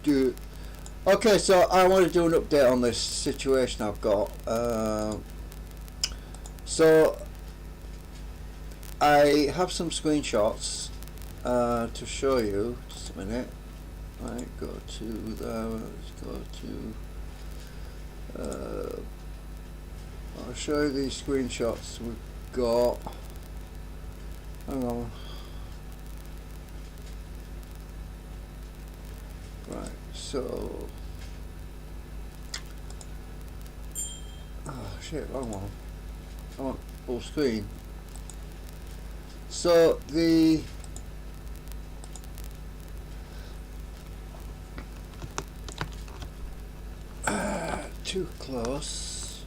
Okay, so I want to do an update on this situation I've got. So I have some screenshots to show you. Just a minute. Right, go to there. Let's go to. I'll show you these screenshots we've got. Hang on. Right, so. Oh shit, wrong one. I want full screen. So the too close.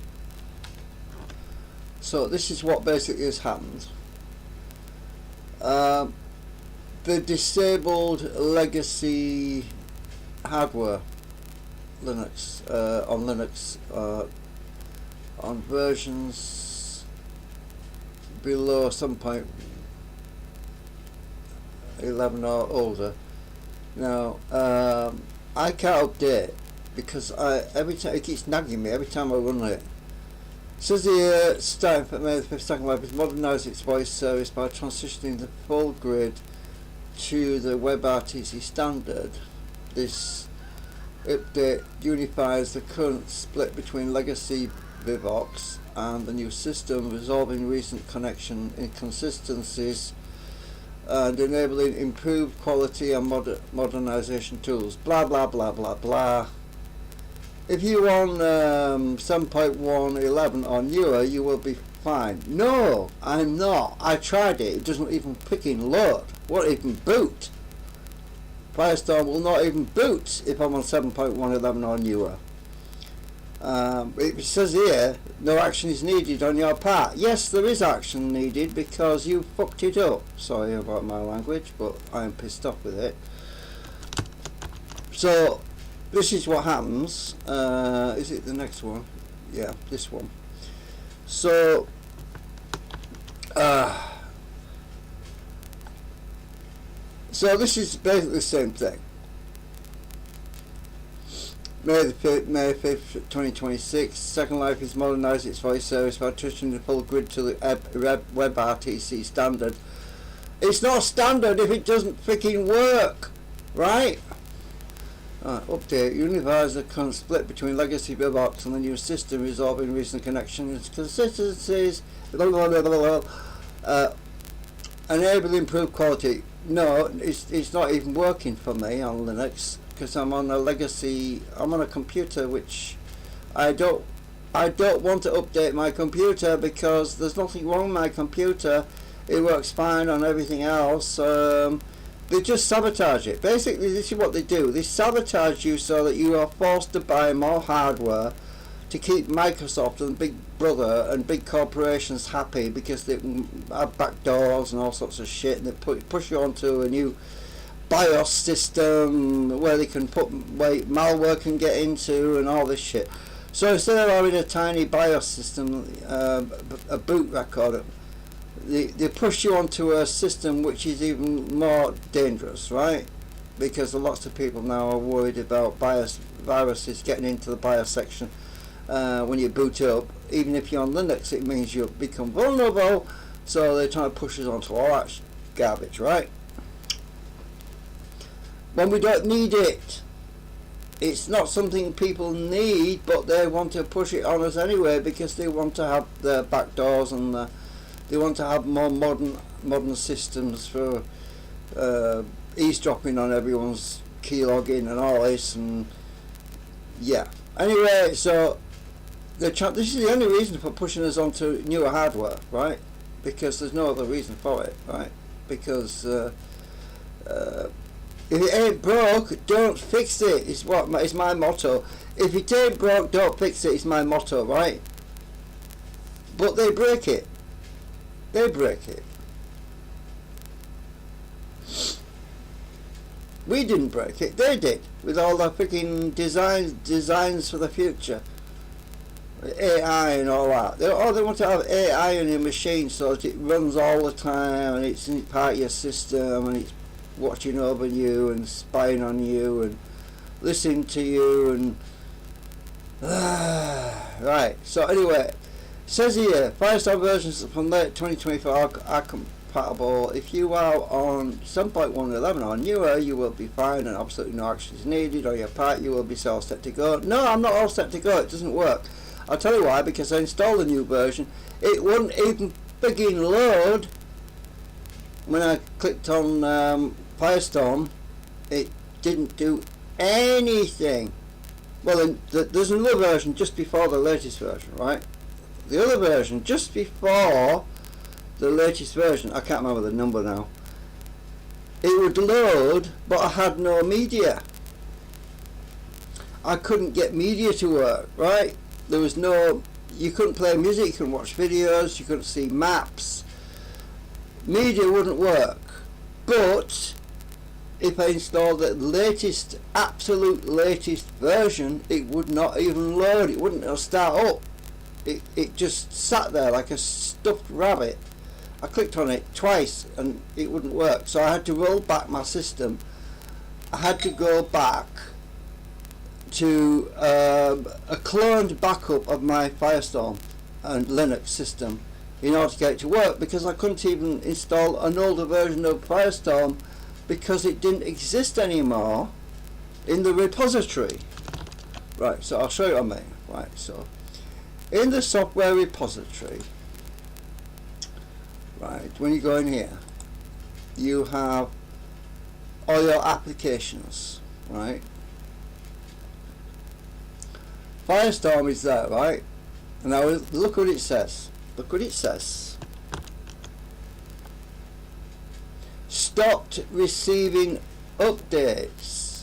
So this is what basically has happened. The disabled legacy hardware Linux on Linux on versions below 7.11 or older. Now I can't update because every time it keeps nagging me every time I run it. It says here, starting from May 5th, 2nd Life has modernised its voice service by transitioning the full grid to the WebRTC standard. This update unifies the current split between legacy Vivox and the new system, resolving recent connection inconsistencies and enabling improved quality and modernization tools. Blah blah blah blah blah. If you on 7.1.11 or newer, you will be fine. No, I'm not. I tried it. It doesn't even freaking load. Won't even boot. Firestorm will not even boot if I'm on 7.1.11 or newer. It says here, no action is needed on your part. Yes, there is action needed because you fucked it up. Sorry about my language, but I'm pissed off with it. So this is what happens. Is it the next one? Yeah, this one. So so this is basically the same thing. May 5th, 2026, Second Life has modernised its voice service by touching the full grid to the WebRTC standard. It's not standard if it doesn't freaking work, right? Update unifies the current split between legacy Vivox and the new system, resolving recent connections, consistencies, enable improved quality. No, it's not even working for me on Linux because I'm on a legacy. I'm on a computer which I don't want to update my computer because there's nothing wrong with my computer. It works fine on everything else. They just sabotage it. Basically, this is what they do. They sabotage you so that you are forced to buy more hardware to keep Microsoft and Big Brother and big corporations happy because they have backdoors and all sorts of shit, and they push you onto a new BIOS system where they can put malware can get into and all this shit. So instead of having a tiny BIOS system, a boot record, they push you onto a system which is even more dangerous, right? Because lots of people now are worried about viruses getting into the BIOS section when you boot up. Even if you're on Linux, it means you become vulnerable, so they're trying to push us onto all that garbage, right? When we don't need it. It's not something people need, but they want to push it on us anyway because they want to have their backdoors and they want to have more modern systems for eavesdropping on everyone's keylogin and all this, and yeah. Anyway, so this is the only reason for pushing us onto newer hardware, right? Because there's no other reason for it, right? Because if it ain't broke, don't fix it. Is my motto. If it ain't broke, don't fix it. Is my motto, right? But they break it. They break it. We didn't break it. They did with all the freaking designs for the future, AI and all that. They want to have AI in your machine so that it runs all the time and it's part of your system and it's watching over you and spying on you and listening to you and right. So anyway, it says here Firestorm versions from late 2024 are compatible. If you are on 7.1.11 or newer, you will be fine and absolutely no action is needed on your part. You will be all set to go. No, I'm not all set to go. It doesn't work. I'll tell you why. Because I installed a new version. It wouldn't even begin load. When I clicked on Firestorm, it didn't do anything. Well, there's another version just before the latest version, right? The other version just before the latest version, I can't remember the number now, it would load, but I had no media. I couldn't get media to work, right? There was no, you couldn't play music, you couldn't watch videos, you couldn't see maps. Media wouldn't work. But if I installed the latest, absolute latest version, it would not even load. It wouldn't start up. It just sat there like a stuffed rabbit. I clicked on it twice and it wouldn't work. So I had to roll back my system. I had to go back to a cloned backup of my Firestorm and Linux system in order to get it to work, because I couldn't even install an older version of Firestorm because it didn't exist anymore in the repository. Right, so I'll show you what I mean. Right, so in the software repository, right, when you go in here, you have all your applications, right? Firestorm is there, right? And now look what it says. Look what it says. Stopped receiving updates.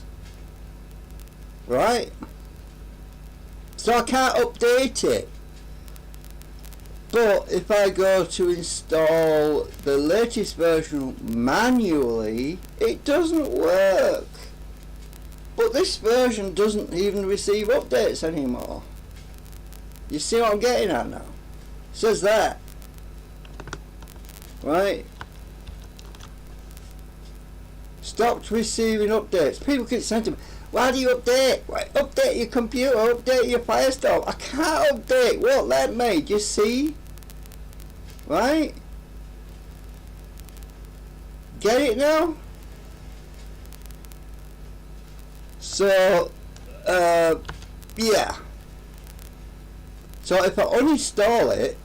Right? So I can't update it. But if I go to install the latest version manually, it doesn't work. But this version doesn't even receive updates anymore. You see what I'm getting at now? It says that. Right? Stopped receiving updates. People keep saying to me, why do you update? Right, update your computer, update your Firestorm. I can't update. Won't let me. Do you see? Right? Get it now? So, yeah. So if I uninstall it,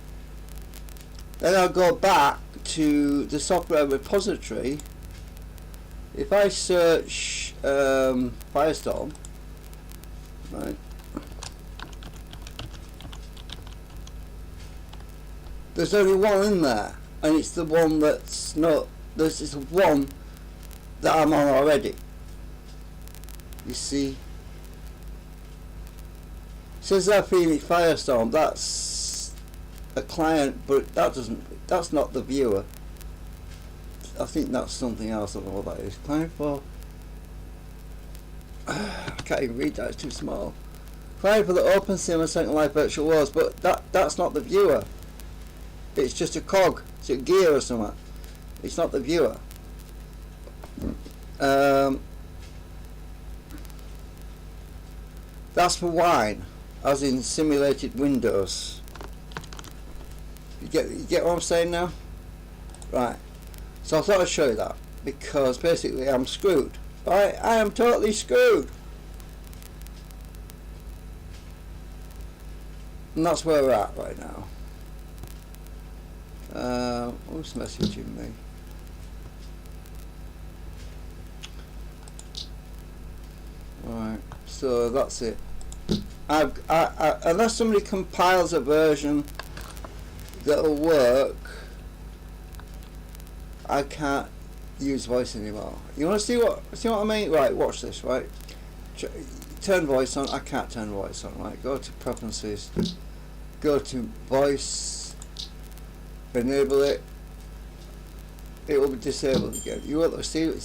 then I'll go back to the software repository. If I search Firestorm, right, there's only one in there, and it's the one that's not, this is one that I'm on already. You see? It says there Phoenix Firestorm, that's a client, but that's not the viewer. I think that's something else. I don't know what that is. Client for I can't even read that, it's too small. Client for the OpenSim and Second Life Virtual Worlds, but that's not the viewer. It's just a cog, it's a gear or something. It's not the viewer. That's for wine, as in simulated windows. You get what I'm saying now? Right. So I thought I'd show you that, because basically I'm screwed. Right? I am totally screwed. And that's where we're at right now. Who's messaging me? Right, so that's it. Unless somebody compiles a version that'll work, I can't use voice anymore. You want to see what I mean? Right, watch this. Right, turn voice on. I can't turn voice on. Right, go to preferences, go to voice, enable it. It will be disabled again. You will see. You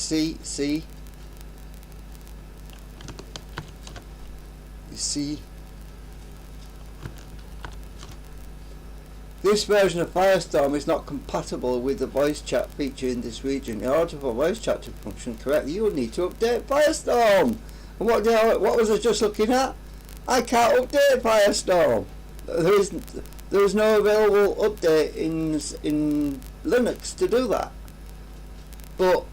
see. This version of Firestorm is not compatible with the voice chat feature in this region. In order for voice chat to function correctly, you will need to update Firestorm. And what was I just looking at? I can't update Firestorm. There is no available update in Linux to do that. But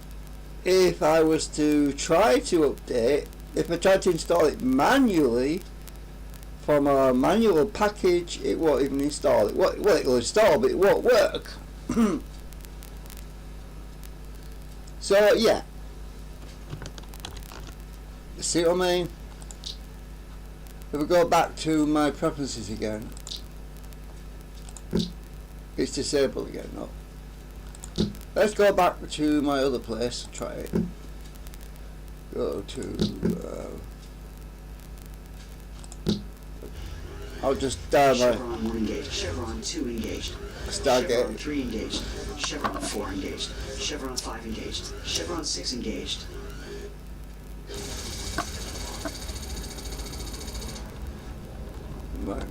if I was to try to update, if I tried to install it manually from a manual package, it won't even install it. Well, it will install, but it won't work. So yeah, see what I mean? If we go back to my preferences again, it's disabled again. No. Let's go back to my other place. Try it. Go to. I'll just dial my. Chevron 1 engaged. Chevron 2 engaged. Stargate. Chevron 3 engaged. Chevron 4 engaged. Chevron 5 engaged. Chevron 6 engaged. Right.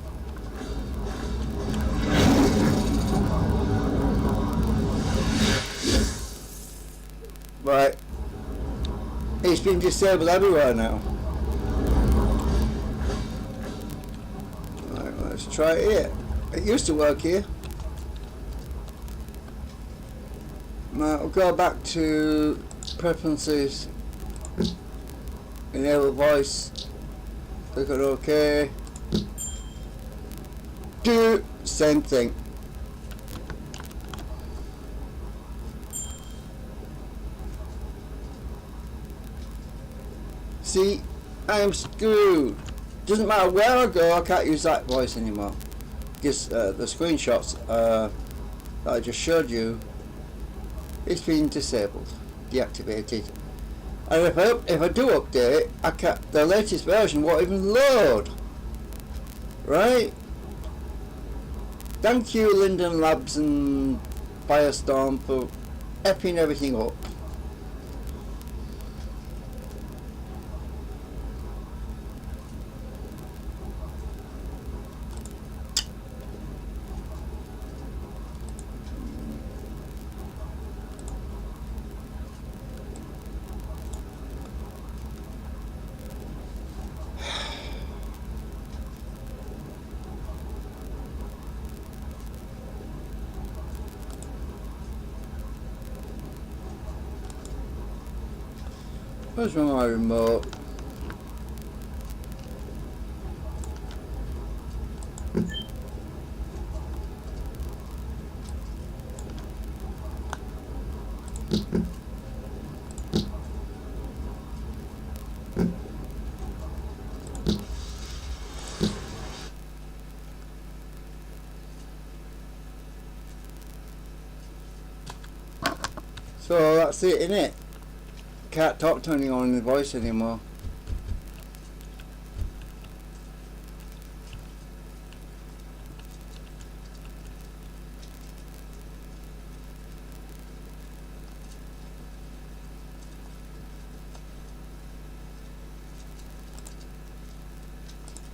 Right. It's been disabled everywhere now. Right, let's try it here. It used to work here. Right, we'll go back to preferences. Enable voice. Click on OK. Do same thing. See, I am screwed. Doesn't matter where I go, I can't use that voice anymore. Because the screenshots that I just showed you, it's been disabled, deactivated. And if I do update, I can't, the latest version won't even load. Right? Thank you, Linden Labs and Firestorm, for epping everything up. Where's my remote? So that's it, innit? Can't talk to anyone in the voice anymore.